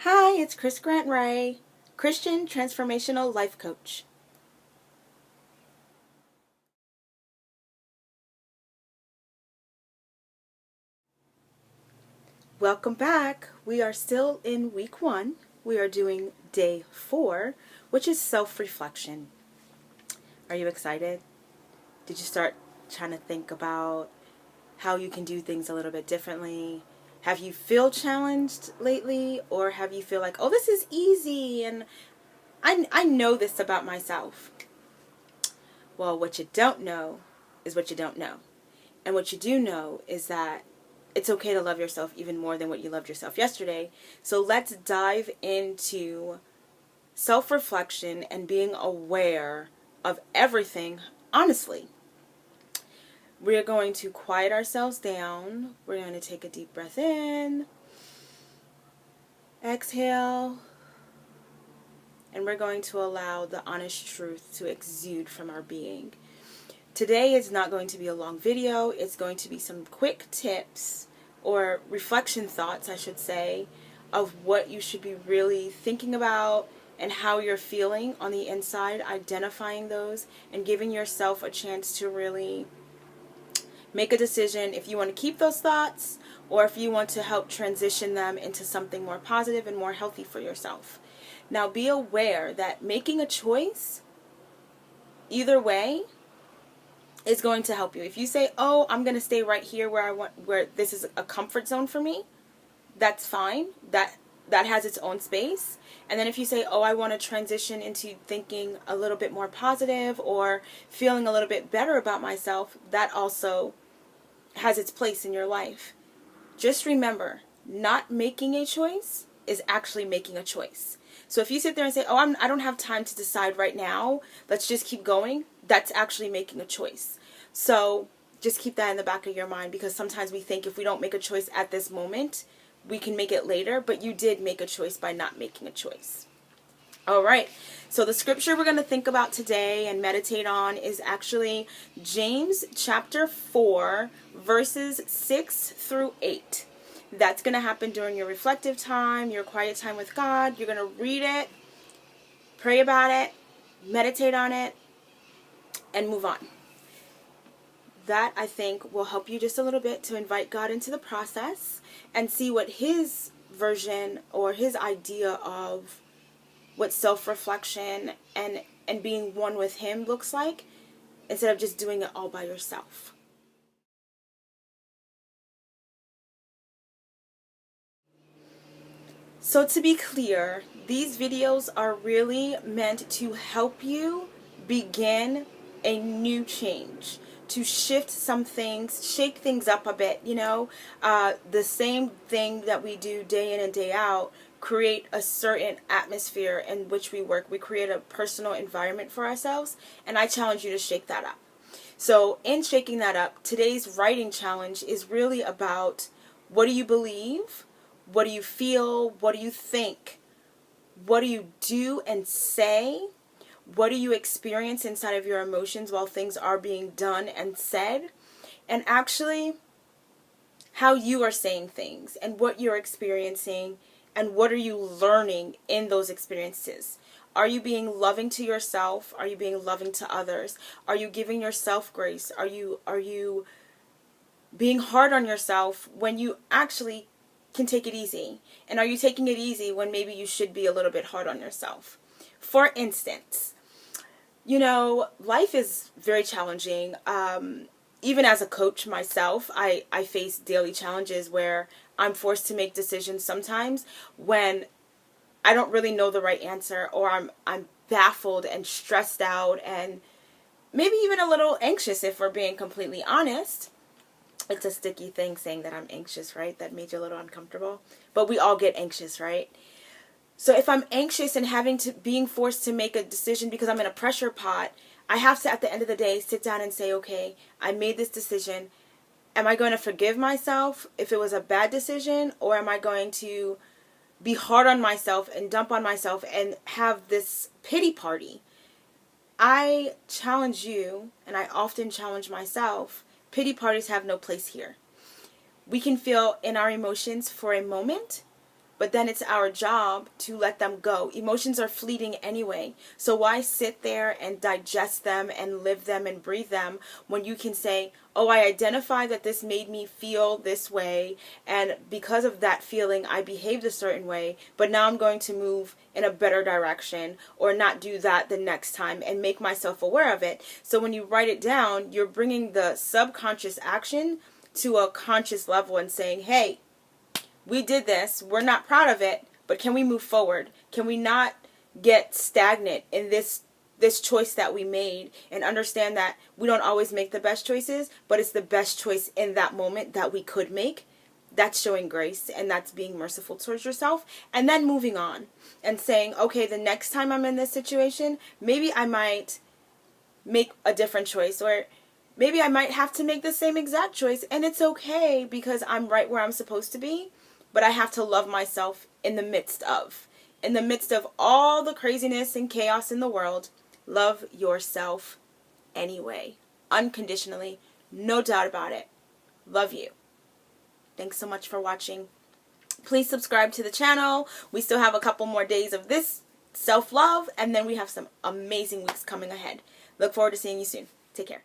Hi, it's Krys Ray, Christian Transformational Life Coach. Welcome back. We are still in week 1. We are doing day 4, which is self-reflection. Are you excited? Did you start trying to think about how you can do things a little bit differently? Have you feel challenged lately, or have you feel like, oh, this is easy and I know this about myself? Well, what you don't know is what you don't know. And what you do know is that it's okay to love yourself even more than what you loved yourself yesterday. So let's dive into self-reflection and being aware of everything honestly. We're going to quiet ourselves down. We're going to take a deep breath in, exhale, and we're going to allow the honest truth to exude from our being. Today is not going to be a long video. It's going to be some quick tips or reflection thoughts, I should say, of what you should be really thinking about and how you're feeling on the inside, identifying those and giving yourself a chance to really make a decision if you want to keep those thoughts or if you want to help transition them into something more positive and more healthy for yourself. Now, be aware that making a choice, either way, is going to help you. If you say, oh, I'm going to stay right here where this is a comfort zone for me, that's fine. That has its own space. And then if you say, oh, I want to transition into thinking a little bit more positive or feeling a little bit better about myself, that also has its place in your life. Just remember, not making a choice is actually making a choice. So if you sit there and say, oh, I don't have time to decide right now, let's just keep going, that's actually making a choice. So just keep that in the back of your mind, because sometimes we think if we don't make a choice at this moment, we can make it later, but you did make a choice by not making a choice. All right, so the scripture we're going to think about today and meditate on is actually James chapter 4, verses 6 through 8. That's going to happen during your reflective time, your quiet time with God. You're going to read it, pray about it, meditate on it, and move on. That, I think, will help you just a little bit to invite God into the process and see what His version or His idea of what self-reflection and being one with Him looks like, instead of just doing it all by yourself. So to be clear, these videos are really meant to help you begin a new change, to shift some things, shake things up a bit, the same thing that we do day in and day out, create a certain atmosphere in which we work. We create a personal environment for ourselves, and I challenge you to shake that up. So in shaking that up, today's writing challenge is really about, what do you believe? What do you feel? What do you think? What do you do and say? What do you experience inside of your emotions while things are being done and said? And actually, how you are saying things and what you're experiencing and what are you learning in those experiences. Are you being loving to yourself? Are you being loving to others? Are you giving yourself grace? Are you being hard on yourself when you actually can take it easy? And are you taking it easy when maybe you should be a little bit hard on yourself? For instance, life is very challenging. Even as a coach myself, I face daily challenges where I'm forced to make decisions sometimes when I don't really know the right answer, or I'm baffled and stressed out and maybe even a little anxious, if we're being completely honest. It's a sticky thing saying that I'm anxious, right? That made you a little uncomfortable. But we all get anxious, right? So if I'm anxious and being forced to make a decision because I'm in a pressure pot, I have to, at the end of the day, sit down and say, okay, I made this decision. Am I going to forgive myself if it was a bad decision? Or am I going to be hard on myself and dump on myself and have this pity party? I challenge you, and I often challenge myself, pity parties have no place here. We can feel in our emotions for a moment, but then it's our job to let them go. Emotions are fleeting anyway. So why sit there and digest them and live them and breathe them when you can say, oh, I identify that this made me feel this way, and because of that feeling, I behaved a certain way, but now I'm going to move in a better direction or not do that the next time and make myself aware of it. So when you write it down, you're bringing the subconscious action to a conscious level and saying, hey, we did this, we're not proud of it, but can we move forward? Can we not get stagnant in this choice that we made, and understand that we don't always make the best choices, but it's the best choice in that moment that we could make? That's showing grace, and that's being merciful towards yourself. And then moving on and saying, okay, the next time I'm in this situation, maybe I might make a different choice, or maybe I might have to make the same exact choice, and it's okay because I'm right where I'm supposed to be, but I have to love myself in the midst of all the craziness and chaos in the world. Love yourself anyway, unconditionally, no doubt about it. Love you. Thanks so much for watching. Please subscribe to the channel. We still have a couple more days of this self-love, and then we have some amazing weeks coming ahead. Look forward to seeing you soon. Take care.